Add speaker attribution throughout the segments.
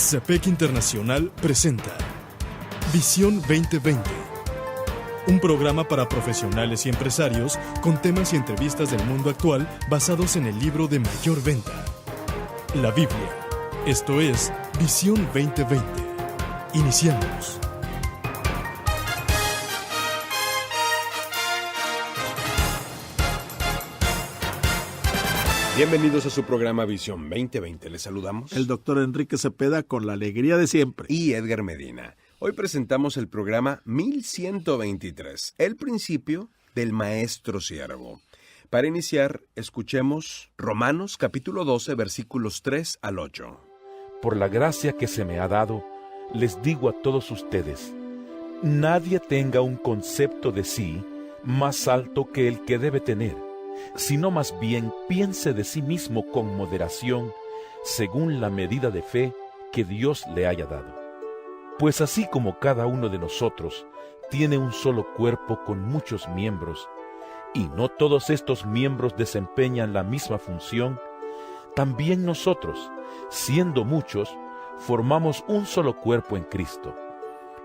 Speaker 1: CEPEC Internacional presenta Visión 2020, un programa para profesionales y empresarios con temas y entrevistas del mundo actual basados en el libro de mayor venta, la Biblia. Esto es Visión 2020. Iniciamos.
Speaker 2: Bienvenidos a su programa Visión 2020. Les saludamos
Speaker 3: el doctor Enrique Cepeda con la alegría de siempre.
Speaker 2: Y Edgar Medina. Hoy presentamos el programa 1123, el principio del maestro siervo. Para iniciar, escuchemos Romanos capítulo 12, versículos 3 al 8.
Speaker 4: Por la gracia que se me ha dado, les digo a todos ustedes, nadie tenga un concepto de sí más alto que el que debe tener, sino más bien piense de sí mismo con moderación, según la medida de fe que Dios le haya dado. Pues así como cada uno de nosotros tiene un solo cuerpo con muchos miembros, y no todos estos miembros desempeñan la misma función, también nosotros, siendo muchos, formamos un solo cuerpo en Cristo,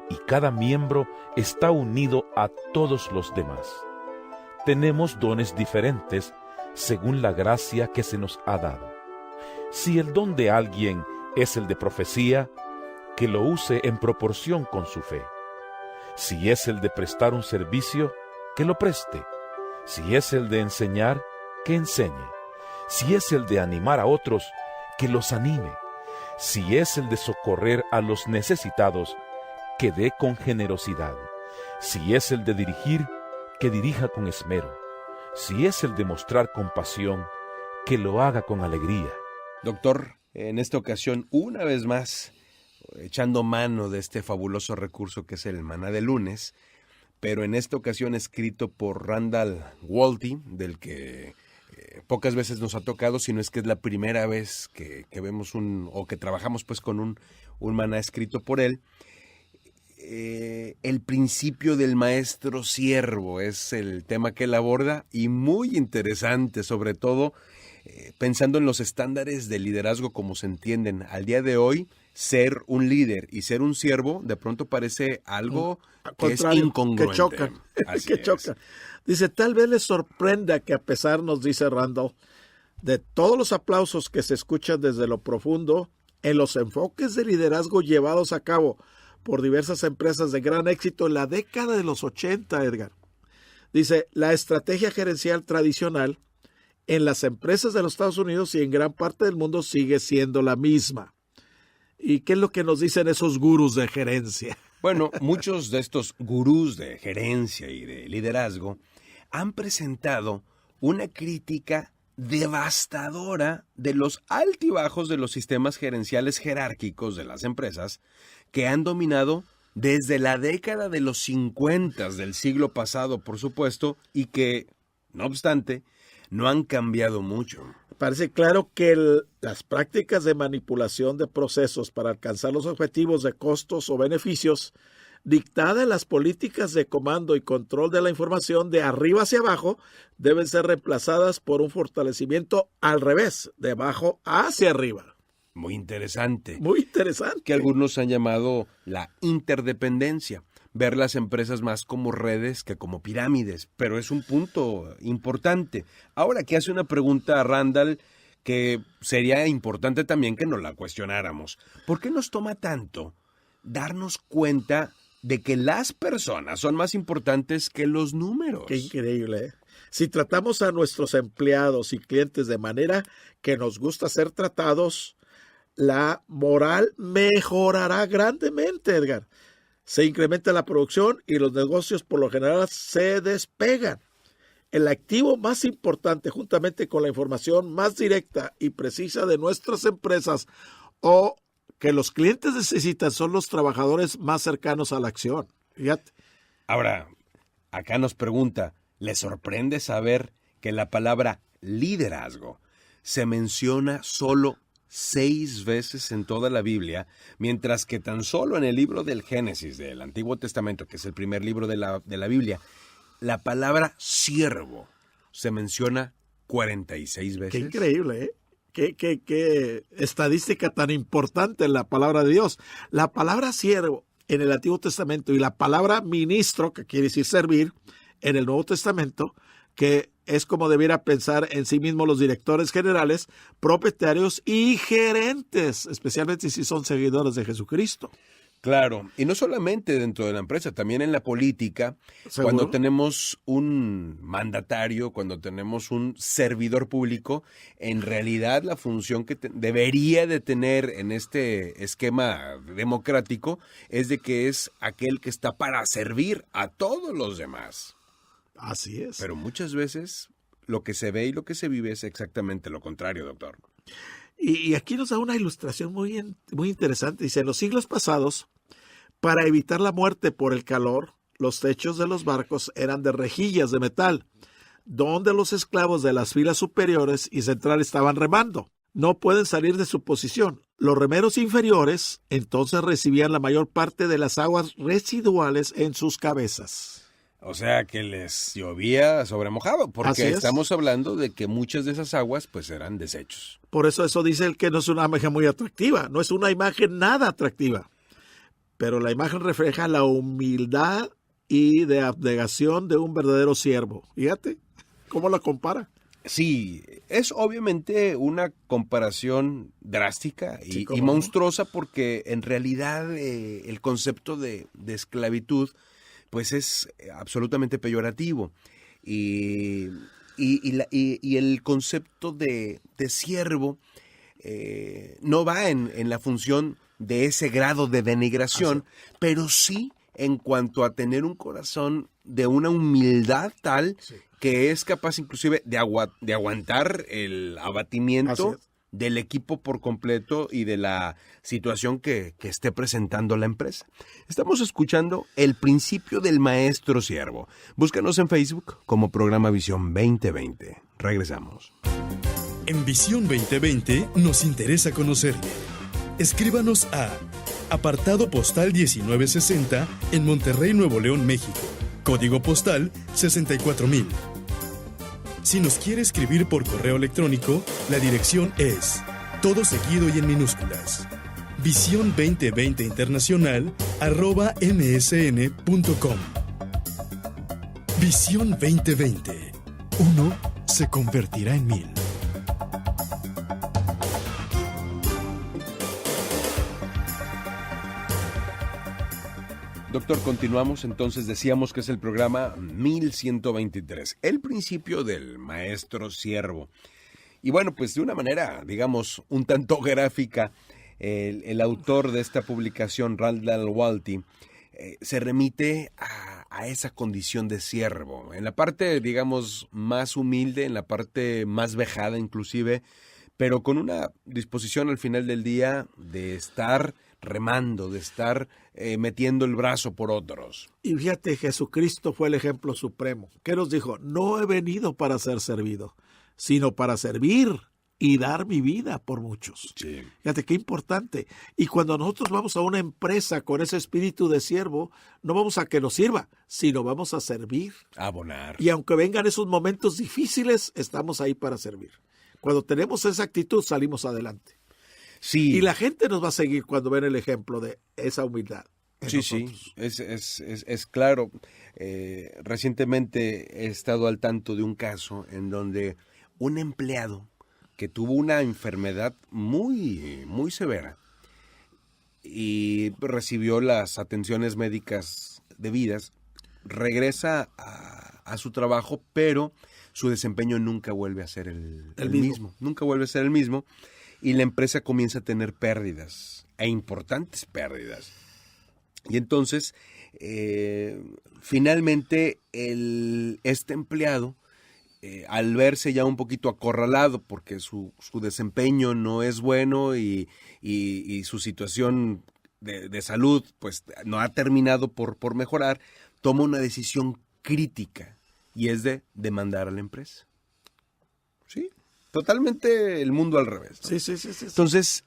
Speaker 4: y cada miembro está unido a todos los demás. Tenemos dones diferentes según la gracia que se nos ha dado. Si el don de alguien es el de profecía, que lo use en proporción con su fe. Si es el de prestar un servicio, que lo preste. Si es el de enseñar, que enseñe. Si es el de animar a otros, que los anime. Si es el de socorrer a los necesitados, que dé con generosidad. Si es el de dirigir, que dirija con esmero. Si es el de mostrar compasión, que lo haga con alegría.
Speaker 2: Doctor, en esta ocasión, una vez más, echando mano de este fabuloso recurso que es el Maná de lunes, pero en esta ocasión escrito por Randall Walty, del que pocas veces nos ha tocado, sino es que es la primera vez que vemos o que trabajamos pues con un maná escrito por él. El principio del maestro siervo es el tema que él aborda y muy interesante, sobre todo pensando en los estándares de liderazgo como se entienden. Al día de hoy, ser un líder y ser un siervo de pronto parece algo que es incongruente.
Speaker 3: Que chocan. Que chocan. Dice, tal vez les sorprenda que a pesar, nos dice Randall, de todos los aplausos que se escuchan desde lo profundo, en los enfoques de liderazgo llevados a cabo por diversas empresas de gran éxito en la década de los 80, Edgar. Dice, la estrategia gerencial tradicional en las empresas de los Estados Unidos y en gran parte del mundo sigue siendo la misma. ¿Y qué es lo que nos dicen esos gurús de gerencia?
Speaker 2: Bueno, muchos de estos gurús de gerencia y de liderazgo han presentado una crítica devastadora de los altibajos de los sistemas gerenciales jerárquicos de las empresas que han dominado desde la década de los 50 del siglo pasado, por supuesto, y que, no obstante, no han cambiado mucho.
Speaker 3: Parece claro que las prácticas de manipulación de procesos para alcanzar los objetivos de costos o beneficios dictadas en las políticas de comando y control de la información de arriba hacia abajo deben ser reemplazadas por un fortalecimiento al revés, de abajo hacia arriba.
Speaker 2: Muy interesante.
Speaker 3: Muy interesante.
Speaker 2: Que algunos han llamado la interdependencia. Ver las empresas más como redes que como pirámides, pero es un punto importante. Ahora que hace una pregunta a Randall que sería importante también que nos la cuestionáramos. ¿Por qué nos toma tanto darnos cuenta de que las personas son más importantes que los números?
Speaker 3: Qué increíble, ¿eh? Si tratamos a nuestros empleados y clientes de manera que nos gusta ser tratados, la moral mejorará grandemente, Edgar. Se incrementa la producción y los negocios por lo general se despegan. El activo más importante, juntamente con la información más directa y precisa de nuestras empresas o que los clientes necesitan, son los trabajadores más cercanos a la acción. Fíjate.
Speaker 2: Ahora, acá nos pregunta, ¿le sorprende saber que la palabra liderazgo se menciona solo 6 veces en toda la Biblia, mientras que tan solo en el libro del Génesis, del Antiguo Testamento, que es el primer libro de la Biblia, la palabra siervo se menciona 46 veces?
Speaker 3: Qué increíble, ¿eh? qué estadística tan importante en la palabra de Dios. La palabra siervo en el Antiguo Testamento y la palabra ministro, que quiere decir servir, en el Nuevo Testamento, que es como debiera pensar en sí mismos los directores generales, propietarios y gerentes, especialmente si son seguidores de Jesucristo.
Speaker 2: Claro, y no solamente dentro de la empresa, también en la política,
Speaker 3: ¿Seguro?
Speaker 2: cuando tenemos un mandatario, cuando tenemos un servidor público, en realidad la función que debería de tener en este esquema democrático es de que es aquel que está para servir a todos los demás.
Speaker 3: Así es.
Speaker 2: Pero muchas veces lo que se ve y lo que se vive es exactamente lo contrario, doctor.
Speaker 3: Y aquí nos da una ilustración muy interesante. Dice, en los siglos pasados, para evitar la muerte por el calor, los techos de los barcos eran de rejillas de metal, donde los esclavos de las filas superiores y centrales estaban remando. No pueden salir de su posición. Los remeros inferiores entonces recibían la mayor parte de las aguas residuales en sus cabezas.
Speaker 2: O sea que les llovía sobre mojado,
Speaker 3: Así
Speaker 2: porque
Speaker 3: es.
Speaker 2: estamos hablando de que muchas de esas aguas pues eran desechos.
Speaker 3: Por eso dice él que no es una imagen muy atractiva, no es una imagen nada atractiva. Pero la imagen refleja la humildad y de abnegación de un verdadero siervo. Fíjate cómo la compara.
Speaker 2: Sí, es obviamente una comparación drástica
Speaker 3: Sí,
Speaker 2: y
Speaker 3: cómo no.
Speaker 2: monstruosa porque en realidad el concepto de esclavitud pues es absolutamente peyorativo y el concepto de siervo no va en la función de ese grado de denigración, pero sí en cuanto a tener un corazón de una humildad tal que es capaz inclusive de aguantar el abatimiento
Speaker 3: Así es.
Speaker 2: del equipo por completo y de la situación que esté presentando la empresa. Estamos escuchando El principio del maestro siervo. Búscanos en Facebook como Programa Visión 2020. Regresamos.
Speaker 1: En Visión 2020 nos interesa conocerle. Escríbanos a apartado postal 1960 en Monterrey, Nuevo León, México. Código postal 64000. Si nos quiere escribir por correo electrónico, la dirección es todo seguido y en minúsculas. Visión 2020 Internacional @msn.com. Visión 2020. Uno se convertirá en 1000.
Speaker 2: Doctor, continuamos. Entonces decíamos que es el programa 1123, el principio del maestro siervo. Y bueno, pues de una manera, digamos, un tanto gráfica, el autor de esta publicación, Randall Walty, se remite a esa condición de siervo. En la parte, digamos, más humilde, en la parte más vejada inclusive, pero con una disposición al final del día de estar remando, de estar metiendo el brazo por otros.
Speaker 3: Y fíjate, Jesucristo fue el ejemplo supremo. ¿Qué nos dijo? No he venido para ser servido, sino para servir y dar mi vida por muchos.
Speaker 2: Sí.
Speaker 3: Fíjate qué importante. Y cuando nosotros vamos a una empresa con ese espíritu de siervo, no vamos a que nos sirva, sino vamos a servir.
Speaker 2: Abonar.
Speaker 3: Y aunque vengan esos momentos difíciles, estamos ahí para servir. Cuando tenemos esa actitud, salimos adelante.
Speaker 2: Sí.
Speaker 3: Y la gente nos va a seguir cuando ven el ejemplo de esa humildad.
Speaker 2: Sí,
Speaker 3: nosotros.
Speaker 2: es claro. Recientemente he estado al tanto de un caso en donde un empleado que tuvo una enfermedad muy, muy severa y recibió las atenciones médicas debidas, regresa a su trabajo, pero su desempeño nunca vuelve a ser el mismo. Nunca vuelve a ser el mismo. Y la empresa comienza a tener pérdidas, e importantes pérdidas. Y entonces, finalmente, este empleado, al verse ya un poquito acorralado porque su desempeño no es bueno y su situación de salud pues no ha terminado por mejorar, toma una decisión crítica y es de demandar a la empresa. ¿Sí? Totalmente el mundo al revés, ¿no?
Speaker 3: Sí.
Speaker 2: Entonces,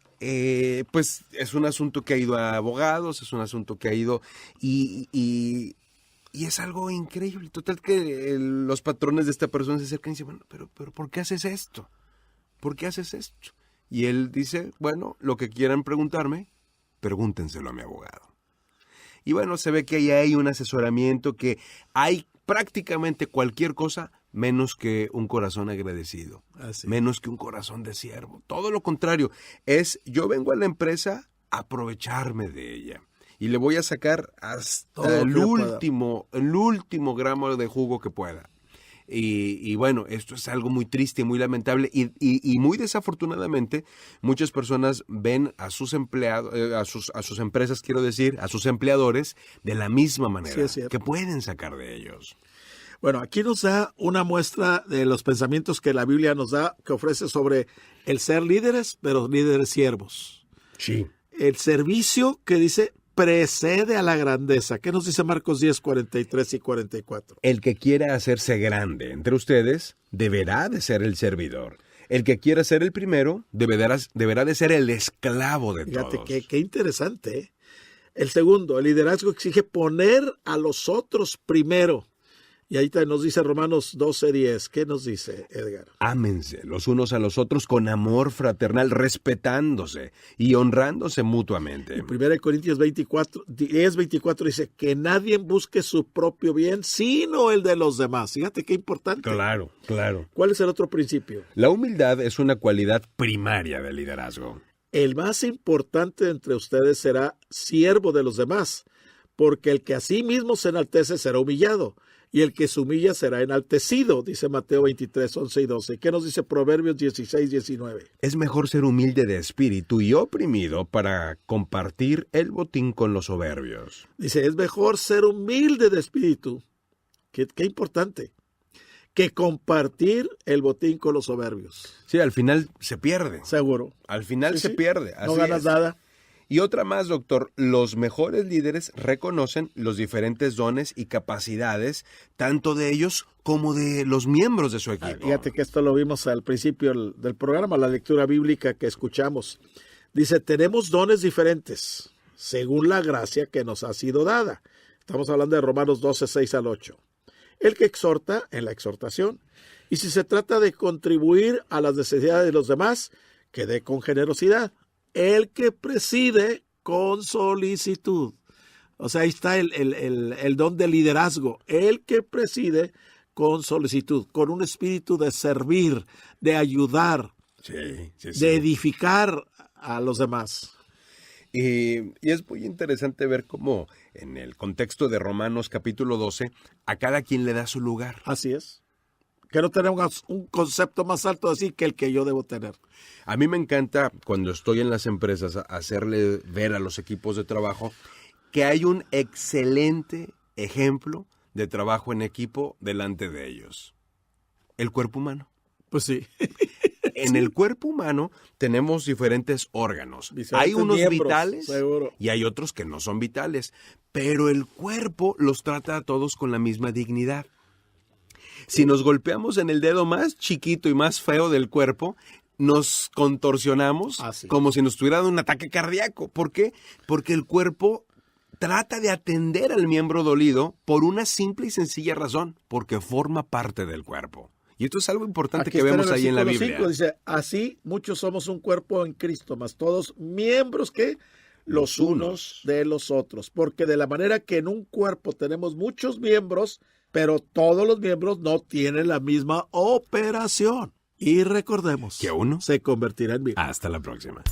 Speaker 2: pues es un asunto que ha ido a abogados, es un asunto que ha ido y es algo increíble. Total que los patrones de esta persona se acercan y dicen, bueno, pero ¿por qué haces esto? ¿Por qué haces esto? Y él dice, bueno, lo que quieran preguntarme, pregúntenselo a mi abogado. Y bueno, se ve que ahí hay un asesoramiento, que hay prácticamente cualquier cosa menos que un corazón agradecido, menos que un corazón de siervo. Todo lo contrario, yo vengo a la empresa a aprovecharme de ella. Y le voy a sacar hasta el último gramo de jugo que pueda. Y bueno, esto es algo muy triste y muy lamentable. Y muy desafortunadamente, muchas personas ven a sus empleados, a sus empresas, quiero decir, a sus empleadores, de la misma manera, que pueden sacar de ellos.
Speaker 3: Bueno, aquí nos da una muestra de los pensamientos que la Biblia nos da, que ofrece sobre el ser líderes, pero líderes siervos.
Speaker 2: Sí.
Speaker 3: El servicio que dice precede a la grandeza. ¿Qué nos dice Marcos 10, 43 y 44?
Speaker 2: El que quiera hacerse grande entre ustedes deberá de ser el servidor. El que quiera ser el primero deberá de ser el esclavo de todos.
Speaker 3: Fíjate, qué interesante, ¿eh? El segundo, el liderazgo exige poner a los otros primero. Y ahí nos dice Romanos 12:10. ¿Qué nos dice, Edgar?
Speaker 2: Ámense los unos a los otros con amor fraternal, respetándose y honrándose mutuamente.
Speaker 3: En 1 Corintios 10:24 dice que nadie busque su propio bien, sino el de los demás. Fíjate qué importante.
Speaker 2: Claro, claro.
Speaker 3: ¿Cuál es el otro principio?
Speaker 2: La humildad es una cualidad primaria del liderazgo.
Speaker 3: El más importante entre ustedes será siervo de los demás, porque el que a sí mismo se enaltece será humillado, y el que se humilla será enaltecido, dice Mateo 23, 11 y 12. ¿Qué nos dice Proverbios 16, 19?
Speaker 2: Es mejor ser humilde de espíritu y oprimido para compartir el botín con los soberbios.
Speaker 3: Dice, es mejor ser humilde de espíritu, qué importante, que compartir el botín con los soberbios.
Speaker 2: Sí, al final se pierde.
Speaker 3: Seguro.
Speaker 2: Al final se pierde.
Speaker 3: No ganas nada.
Speaker 2: Y otra más, doctor, los mejores líderes reconocen los diferentes dones y capacidades, tanto de ellos como de los miembros de su equipo.
Speaker 3: Fíjate que esto lo vimos al principio del programa, la lectura bíblica que escuchamos. Dice, tenemos dones diferentes, según la gracia que nos ha sido dada. Estamos hablando de Romanos 12, 6 al 8. El que exhorta en la exhortación. Y si se trata de contribuir a las necesidades de los demás, que dé con generosidad. El que preside con solicitud. O sea, ahí está el don de liderazgo. El que preside con solicitud, con un espíritu de servir, de ayudar, de edificar a los demás.
Speaker 2: Y es muy interesante ver cómo en el contexto de Romanos capítulo 12, a cada quien le da su lugar.
Speaker 3: Así es. Que no tenemos un concepto más alto así que el que yo debo tener.
Speaker 2: A mí me encanta, cuando estoy en las empresas, hacerle ver a los equipos de trabajo que hay un excelente ejemplo de trabajo en equipo delante de ellos. El cuerpo humano.
Speaker 3: Pues sí.
Speaker 2: En el cuerpo humano tenemos diferentes órganos. Hay unos miembros, vitales, seguro, y hay otros que no son vitales. Pero el cuerpo los trata a todos con la misma dignidad. Si nos golpeamos en el dedo más chiquito y más feo del cuerpo, nos contorsionamos como si nos estuviera dando un ataque cardíaco. ¿Por qué? Porque el cuerpo trata de atender al miembro dolido por una simple y sencilla razón, porque forma parte del cuerpo. Y esto es algo importante que vemos ahí en la Biblia. 5,
Speaker 3: dice, así muchos somos un cuerpo en Cristo, mas todos miembros que los unos de los otros. Porque de la manera que en un cuerpo tenemos muchos miembros, pero todos los miembros no tienen la misma operación. Y recordemos
Speaker 2: que uno
Speaker 3: se convertirá en mil.
Speaker 2: Hasta la próxima.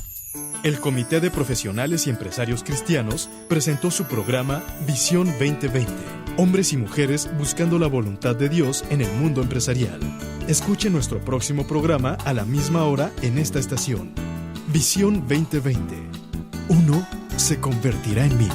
Speaker 1: El Comité de Profesionales y Empresarios Cristianos presentó su programa Visión 2020. Hombres y mujeres buscando la voluntad de Dios en el mundo empresarial. Escuche nuestro próximo programa a la misma hora en esta estación. Visión 2020. Uno se convertirá en mil.